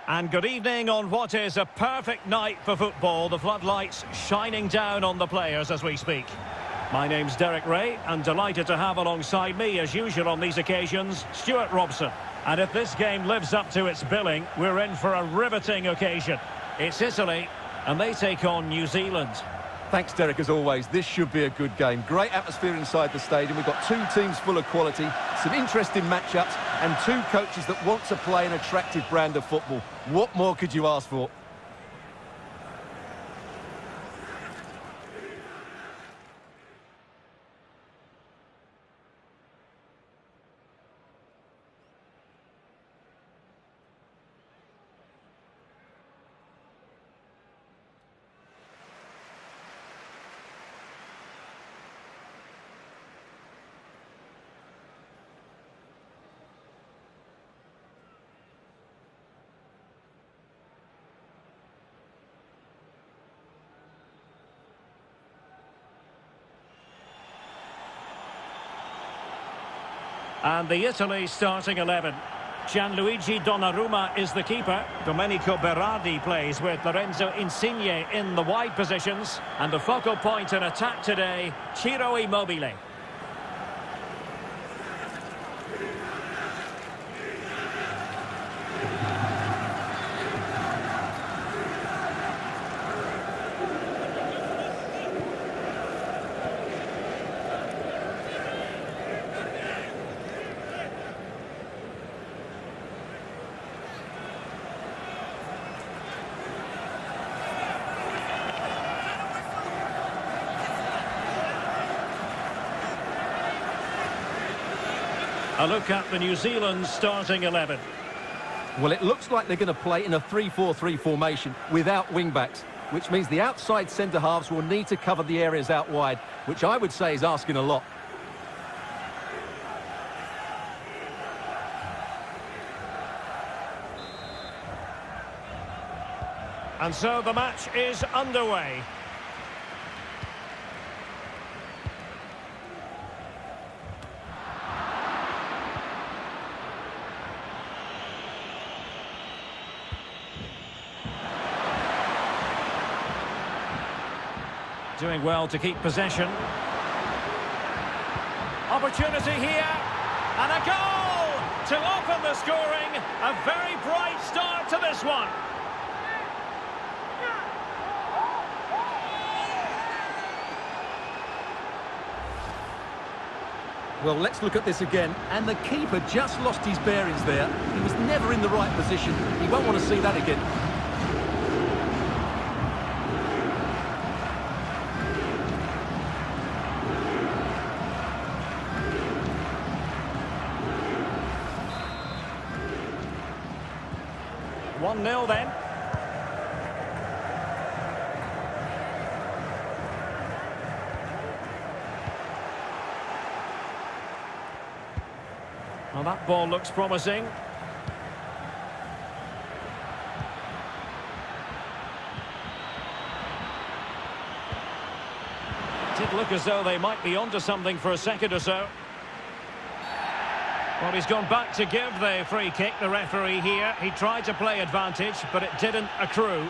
And good evening on what is a perfect night for football. The floodlights shining down on the players as we speak. My name's Derek Ray, and delighted to have alongside me, as usual on these occasions, Stuart Robson. And if this game lives up to its billing, we're in for a riveting occasion. It's Italy, and they take on New Zealand. Thanks, Derek, as always. This should be a good game. Great atmosphere inside the stadium. We've got two teams full of quality, some interesting matchups, and two coaches that want to play an attractive brand of football. What more could you ask for? And the Italy starting 11. Gianluigi Donnarumma is the keeper. Domenico Berardi plays with Lorenzo Insigne in the wide positions. And the focal point in attack today, Ciro Immobile. A look at the New Zealand starting 11. Well, it looks like they're going to play in a 3-4-3 formation without wing-backs, which means the outside centre-halves will need to cover the areas out wide, which I would say is asking a lot. And so the match is underway. Doing well to keep possession. Opportunity here. And a goal to open the scoring. A very bright start to this one. Well, let's look at this again. And the keeper just lost his bearings there. He was never in the right position. He won't want to see that again. One 0 then. Well, that ball looks promising. Did look as though they might be onto something for a second or so. Well, he's gone back to give the free kick, the referee here. He tried to play advantage, but it didn't accrue.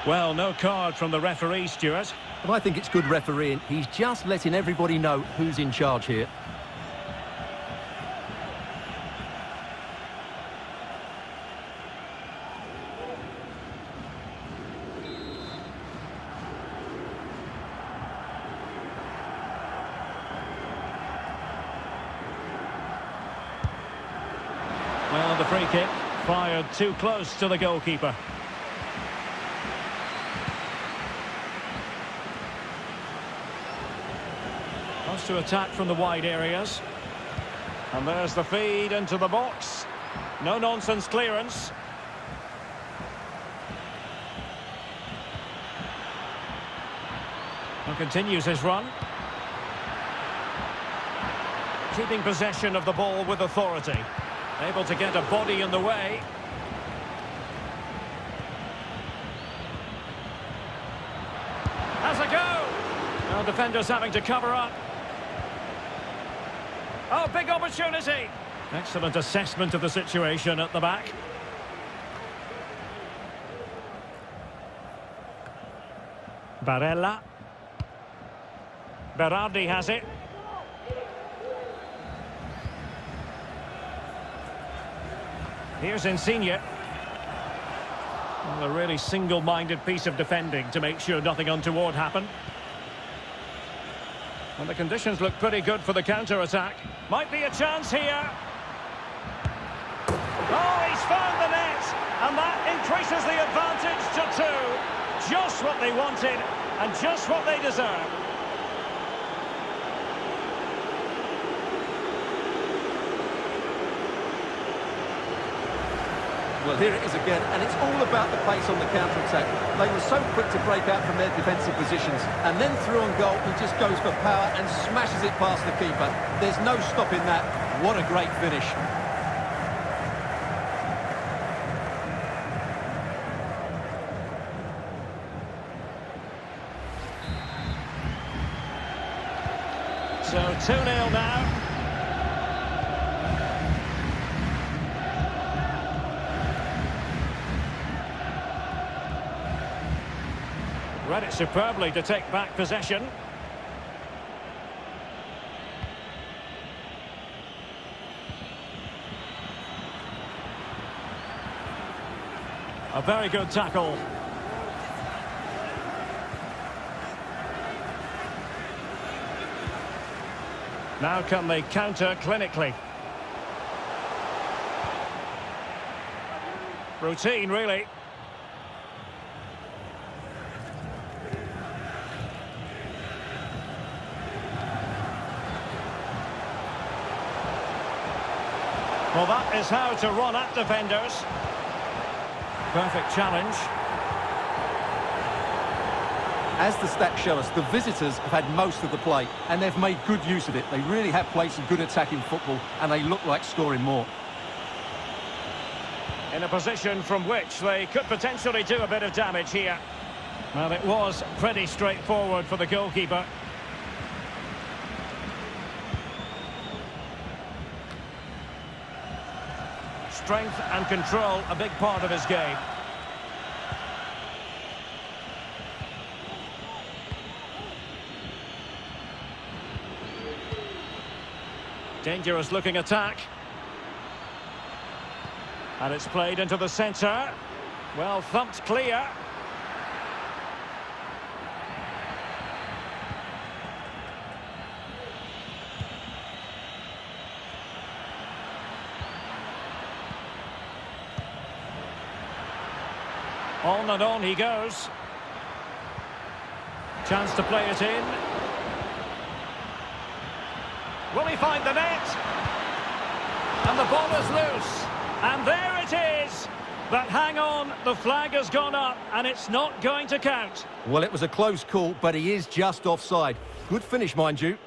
Well, no card from the referee, Stuart. But I think it's good refereeing. He's just letting everybody know who's in charge here. Well, the free kick fired too close to the goalkeeper. Wants to attack from the wide areas. And there's the feed into the box. No-nonsense clearance. And continues his run. Keeping possession of the ball with authority. Able to get a body in the way. Has a go! Now defenders having to cover up. Oh, big opportunity! Excellent assessment of the situation at the back. Barella. Berardi has it. Here's Insigne. Well, a really single-minded piece of defending to make sure nothing untoward happened. And the conditions look pretty good for the counter-attack. Might be a chance here. Oh, he's found the net! And that increases the advantage to 2. Just what they wanted and just what they deserve. Well, here it is again, and it's all about the pace on the counter-attack. They were so quick to break out from their defensive positions, and then through on goal, he just goes for power and smashes it past the keeper. There's no stopping that. What a great finish. So 2-0 now. Read it superbly to take back possession. A very good tackle. Now can they counter clinically? Routine, really. Well, that is how to run at defenders. Perfect challenge. As the stats show us, the visitors have had most of the play, and they've made good use of it. They really have played some good attacking football, and they look like scoring more. In a position from which they could potentially do a bit of damage here. Well, it was pretty straightforward for the goalkeeper. Strength and control, a big part of his game. Dangerous looking attack. And it's played into the centre. Well thumped clear. On and on he goes. Chance to play it in. Will he find the net? And the ball is loose. And there it is. But hang on, the flag has gone up and it's not going to count. Well, it was a close call, but he is just offside. Good finish, mind you.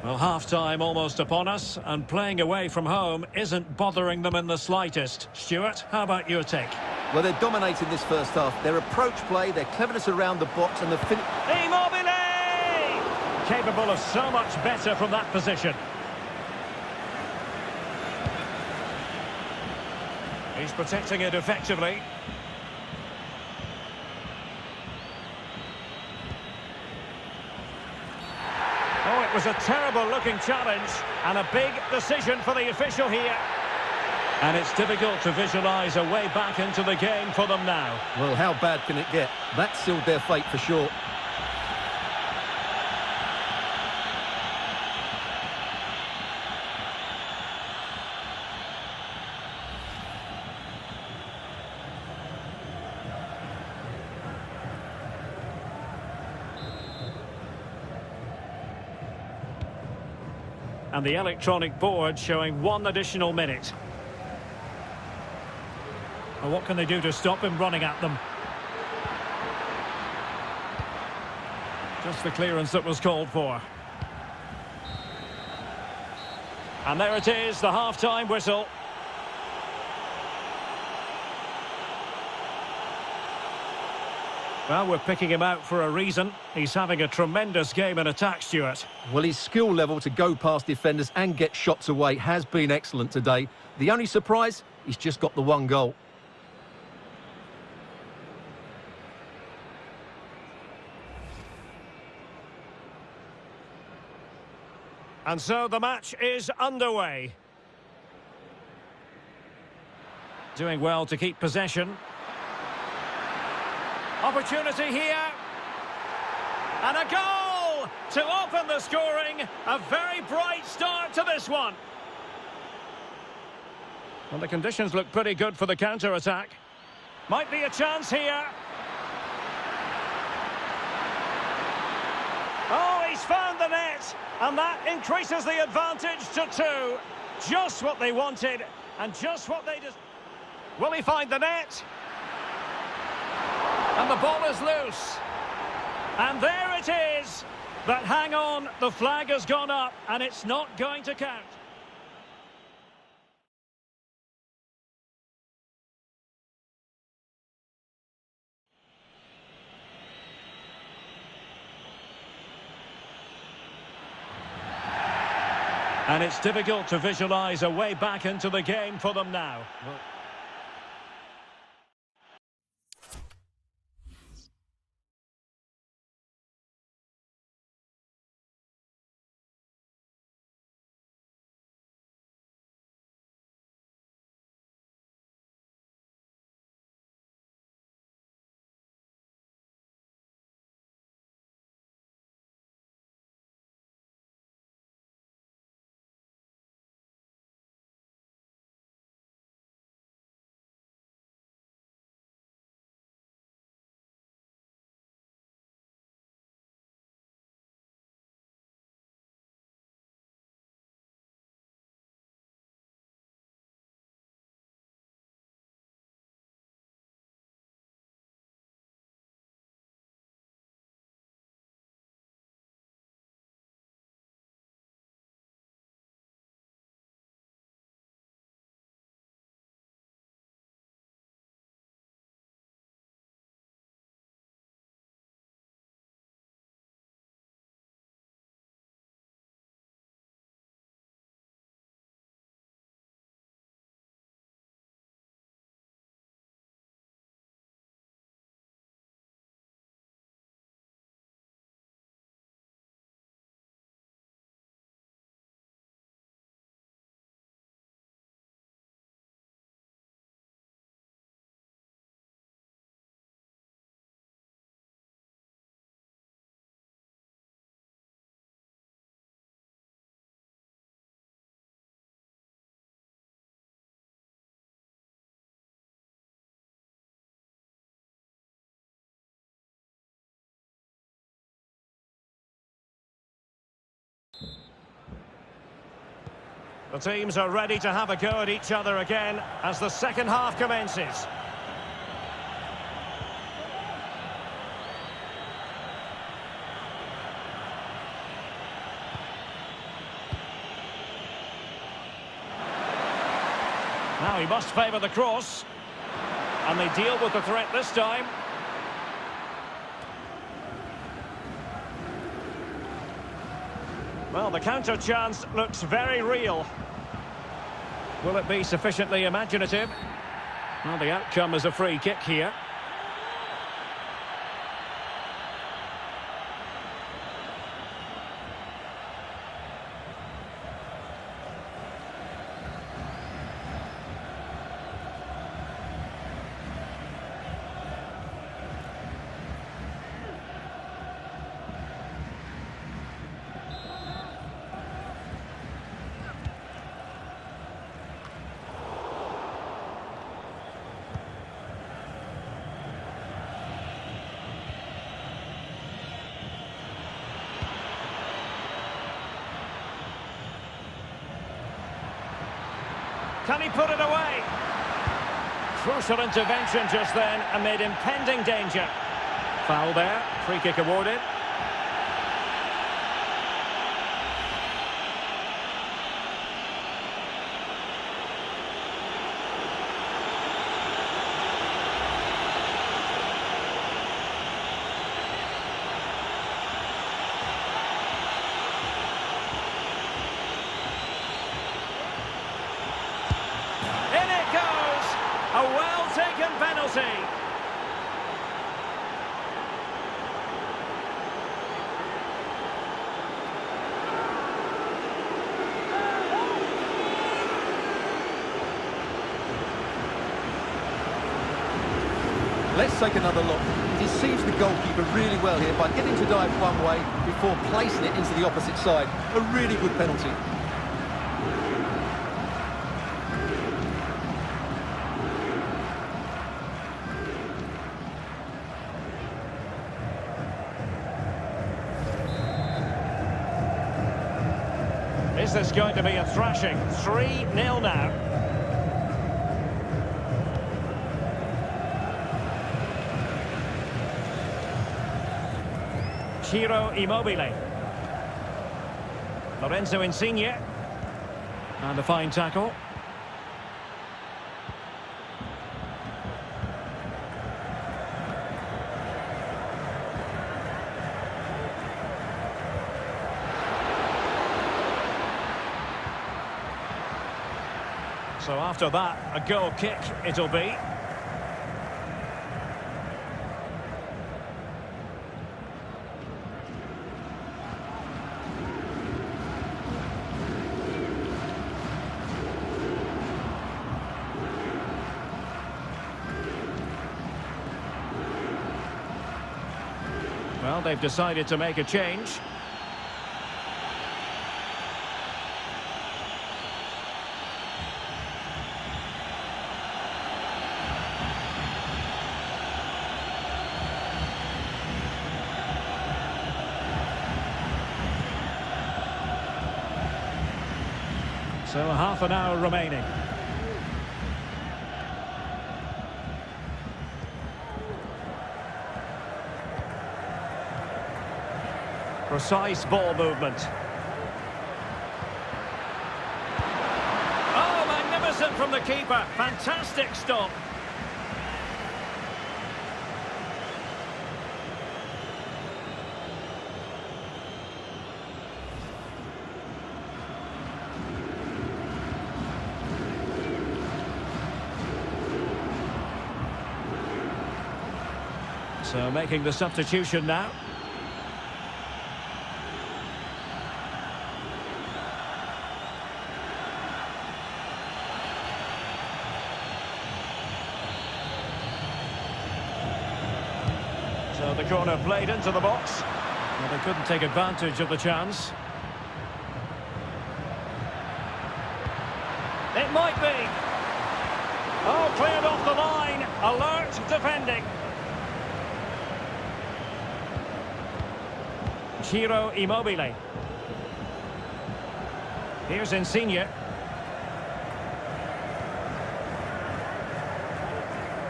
Well, half-time almost upon us, and playing away from home isn't bothering them in the slightest. Stuart, how about your take? Well, they're dominating this first half. Their approach play, their cleverness around the box, and the finish. Immobile! Capable of so much better from that position. He's protecting it effectively. Oh, it was a terrible-looking challenge and a big decision for the official here. And it's difficult to visualise a way back into the game for them now. Well, how bad can it get? That sealed their fate for sure. And the electronic board showing 1 additional minute. Well, what can they do to stop him running at them? Just the clearance that was called for. And there it is, the half-time whistle. Well, we're picking him out for a reason. He's having a tremendous game in attack, Stuart. Well, his skill level to go past defenders and get shots away has been excellent today. The only surprise, he's just got the one goal. And so the match is underway. Doing well to keep possession. Opportunity here. And a goal to open the scoring. A very bright start to this one. Well, the conditions look pretty good for the counter-attack. Might be a chance here. Oh, he's found the net. And that increases the advantage to 2. Just what they wanted. And just what they just... Will he find the net? And the ball is loose. And there it is. But hang on, the flag has gone up and it's not going to count. And it's difficult to visualise a way back into the game for them now. The teams are ready to have a go at each other again as the second half commences. Now he must favour the cross. And they deal with the threat this time. Well, the counter chance looks very real. Will it be sufficiently imaginative? Well, the outcome is a free kick here. Can he put it away? Crucial intervention just then amid impending danger. Foul there, free kick awarded. see. Let's take another look. He deceives the goalkeeper really well here by getting to dive one way before placing it into the opposite side. A really good penalty. Is this going to be a thrashing? 3-0 now. Ciro Immobile. Lorenzo Insigne. And a fine tackle. So after that, a goal kick it'll be. Well, they've decided to make a change. So half an hour remaining. Precise ball movement. Oh, magnificent from the keeper. Fantastic stop. So making the substitution now. So the corner played into the box. Well, they couldn't take advantage of the chance. It might be. Oh, cleared off the line. Alert defending. Ciro Immobile. Here's Insigne.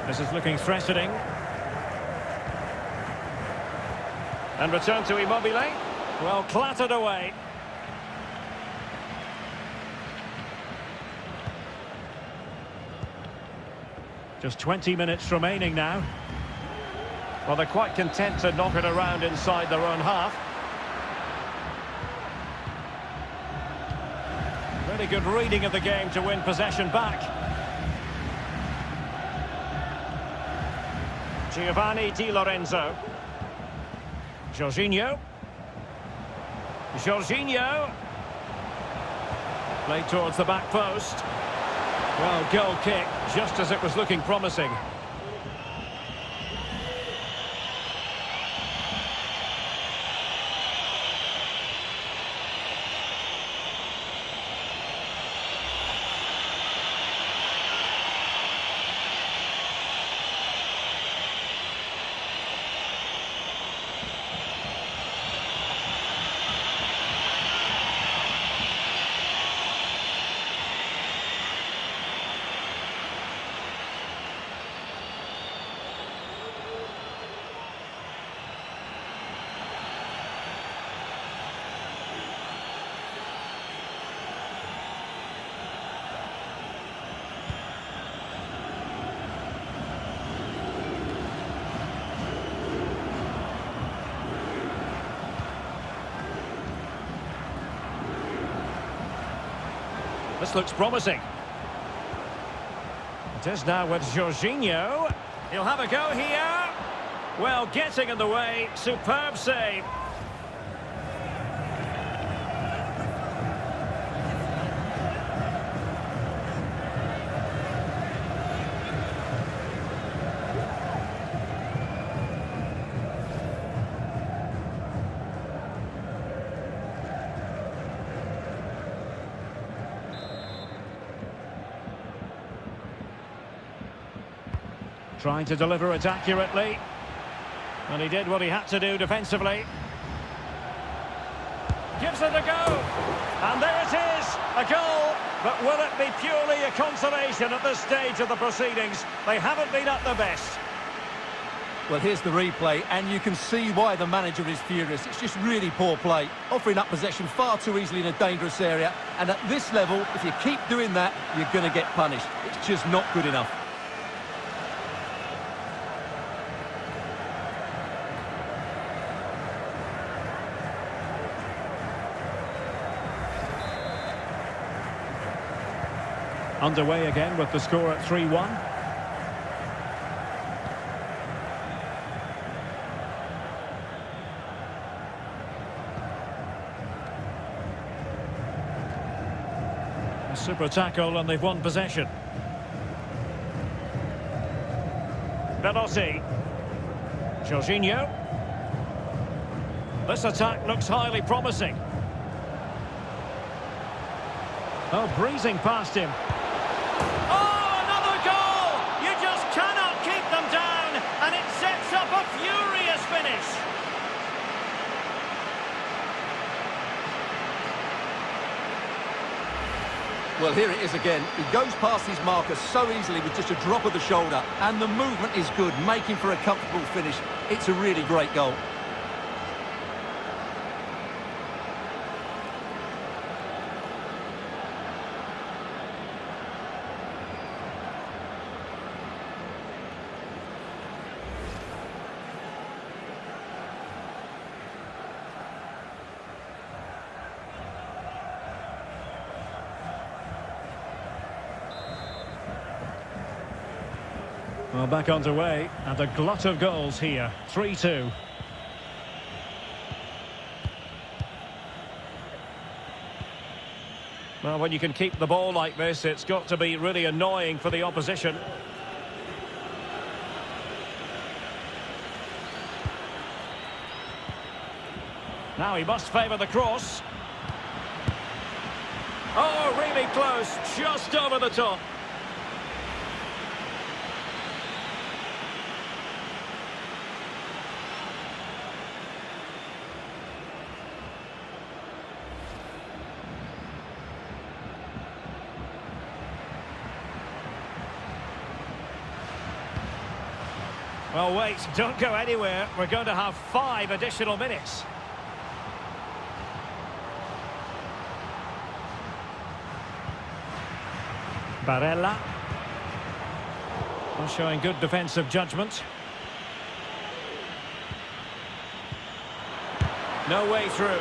This is looking threatening. And return to Immobile. Well, clattered away. Just 20 minutes remaining now. Well, they're quite content to knock it around inside their own half. Really good reading of the game to win possession back. Giovanni Di Lorenzo. Jorginho. Jorginho. Played towards the back post. Well, goal kick, just as it was looking promising. This looks promising. It is now with Jorginho. He'll have a go here. Well, getting in the way. Superb save. Trying to deliver it accurately. And he did what he had to do defensively. Gives it a go. And there it is, a goal. But will it be purely a consolation at this stage of the proceedings? They haven't been at their best. Well, here's the replay, and you can see why the manager is furious. It's just really poor play, offering up possession far too easily in a dangerous area. And at this level, if you keep doing that, you're going to get punished. It's just not good enough. Underway again with the score at 3-1. A super tackle and they've won possession. Belotti. Jorginho. This attack looks highly promising. Oh, breezing past him. Oh, another goal! You just cannot keep them down, and it sets up a furious finish. Well, here it is again. He goes past his marker so easily with just a drop of the shoulder, and the movement is good, making for a comfortable finish. It's a really great goal. Well, back underway, and a glut of goals here. 3-2. Well, when you can keep the ball like this, it's got to be really annoying for the opposition. Now he must favour the cross. Oh, really close, just over the top. Well, wait, don't go anywhere. We're going to have 5 additional minutes. Barella. Well, showing good defensive judgment. No way through.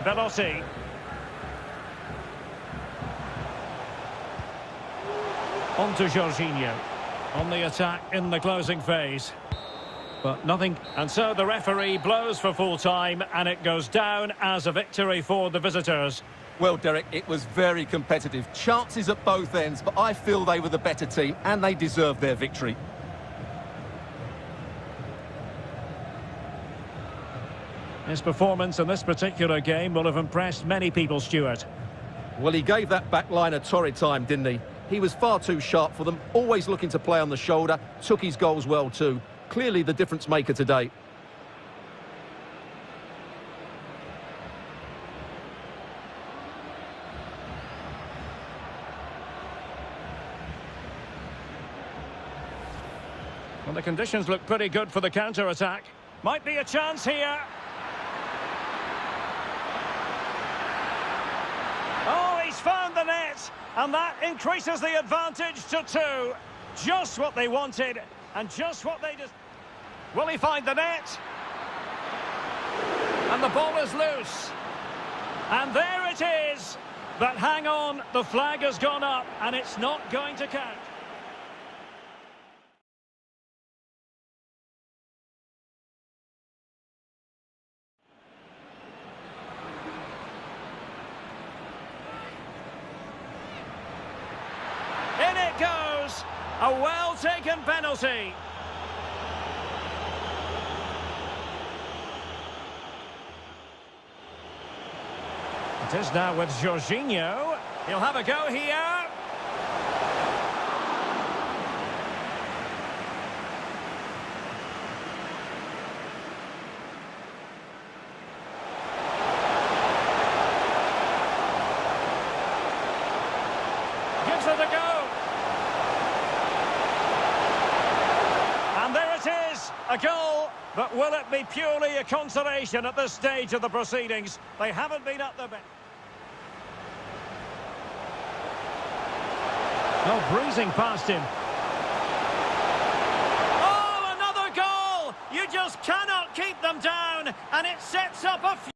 Belotti. On to Jorginho. On the attack in the closing phase. But nothing. And so the referee blows for full time, and it goes down as a victory for the visitors. Well, Derek, it was very competitive. Chances at both ends, but I feel they were the better team, and they deserved their victory. His performance in this particular game will have impressed many people, Stuart. Well, he gave that back line a torrid time, didn't he? He was far too sharp for them, always looking to play on the shoulder, took his goals well too. Clearly the difference maker today. Well, the conditions look pretty good for the counter-attack. Might be a chance here. Oh, he's found the net, and that increases the advantage to 2. Just what they wanted, and just what they just... Will he find the net? And the ball is loose. And there it is. But hang on, the flag has gone up and it's not going to count. In it goes! A well-taken penalty. It is now with Jorginho. He'll have a go here. Gives it a go. And there it is, a goal. But will it be purely a consolation at this stage of the proceedings? They haven't been at the best. Oh, breezing past him. Oh, another goal! You just cannot keep them down, and it sets up a